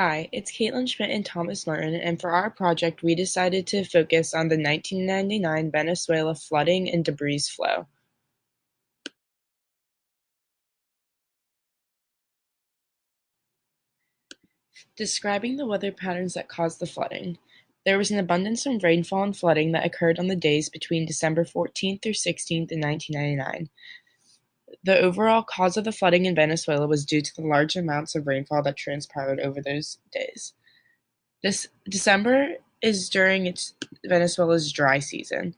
Hi, it's Caitlyn Schmidt and Thomas Martin, and for our project we decided to focus on the 1999 Venezuela flooding and debris flow. Describing the weather patterns that caused the flooding. There was an abundance of rainfall and flooding that occurred on the days between December 14th through 16th in 1999. The overall cause of the flooding in Venezuela was due to the large amounts of rainfall that transpired over those days. This December is during Venezuela's dry season.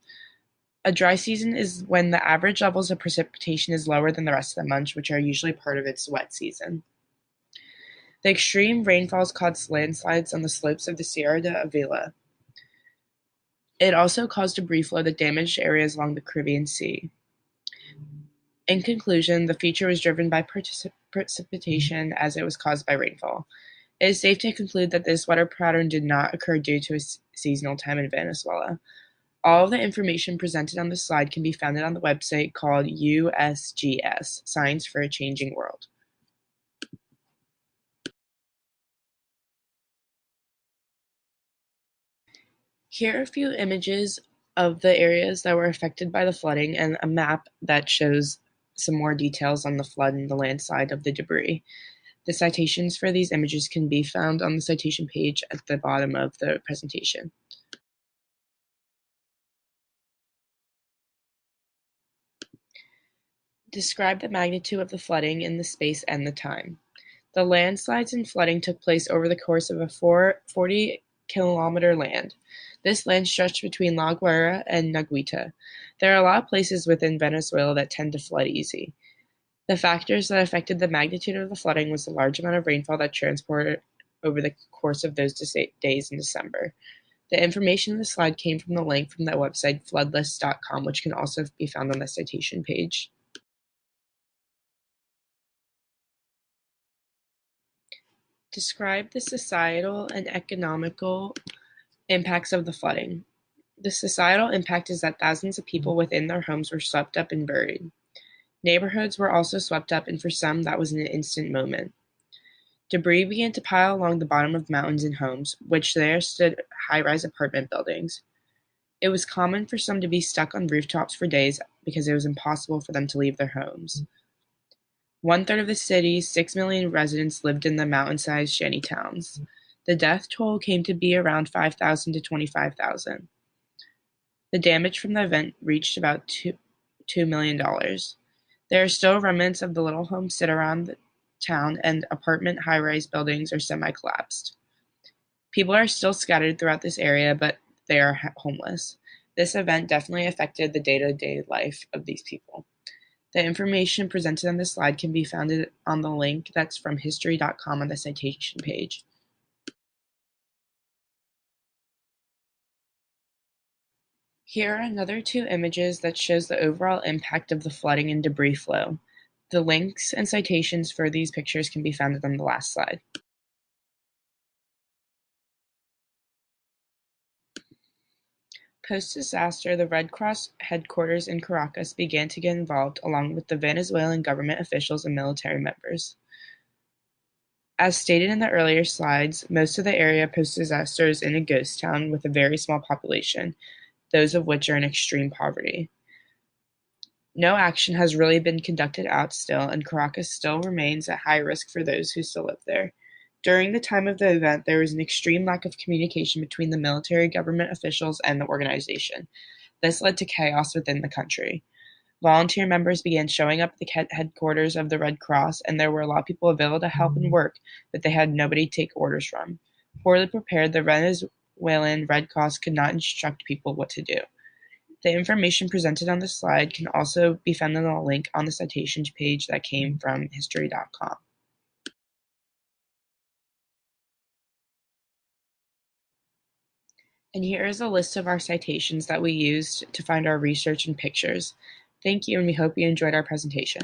A dry season is when the average levels of precipitation is lower than the rest of the months, which are usually part of its wet season. The extreme rainfalls caused landslides on the slopes of the Sierra de Avila. It also caused debris flow that damaged areas along the Caribbean Sea. In conclusion, the feature was driven by precipitation as it was caused by rainfall. It is safe to conclude that this weather pattern did not occur due to a seasonal time in Venezuela. All of the information presented on this slide can be found on the website called USGS, Science for a Changing World. Here are a few images of the areas that were affected by the flooding and a map that shows some more details on the flood and the landslide of the debris. The citations for these images can be found on the citation page at the bottom of the presentation. Describe the magnitude of the flooding in the space and the time. The landslides and flooding took place over the course of a 40-kilometer land. This land stretched between La Guaira and Naguita. There are a lot of places within Venezuela that tend to flood easy. The factors that affected the magnitude of the flooding was the large amount of rainfall that transported over the course of those days in December. The information in the slide came from the link from the website floodlist.com, which can also be found on the citation page. Describe the societal and economical impacts of the flooding. The societal impact is that thousands of people within their homes were swept up and buried. Neighborhoods were also swept up, and for some that was an instant moment. Debris began to pile along the bottom of mountains and homes, which there stood high-rise apartment buildings. It was common for some to be stuck on rooftops for days because it was impossible for them to leave their homes. One-third of the city's 6 million residents lived in the mountain-sized shanty towns. The death toll came to be around 5,000 to 25,000. The damage from the event reached about $2 million. There are still remnants of the little homes sit around the town, and apartment high-rise buildings are semi-collapsed. People are still scattered throughout this area, but they are homeless. This event definitely affected the day-to-day life of these people. The information presented on this slide can be found on the link that's from history.com on the citation page. Here are another two images that shows the overall impact of the flooding and debris flow. The links and citations for these pictures can be found on the last slide. Post-disaster, the Red Cross headquarters in Caracas began to get involved, along with the Venezuelan government officials and military members. As stated in the earlier slides, most of the area post-disaster is in a ghost town with a very small population, those of which are in extreme poverty. No action has really been conducted out still, and Caracas still remains at high risk for those who still live there. During the time of the event, there was an extreme lack of communication between the military government officials and the organization. This led to chaos within the country. Volunteer members began showing up at the headquarters of the Red Cross, and there were a lot of people available to help and work, but they had nobody to take orders from. Poorly prepared, the Venezuelan Red Cross could not instruct people what to do. The information presented on this slide can also be found in a link on the citations page that came from history.com. And here is a list of our citations that we used to find our research and pictures. Thank you, and we hope you enjoyed our presentation.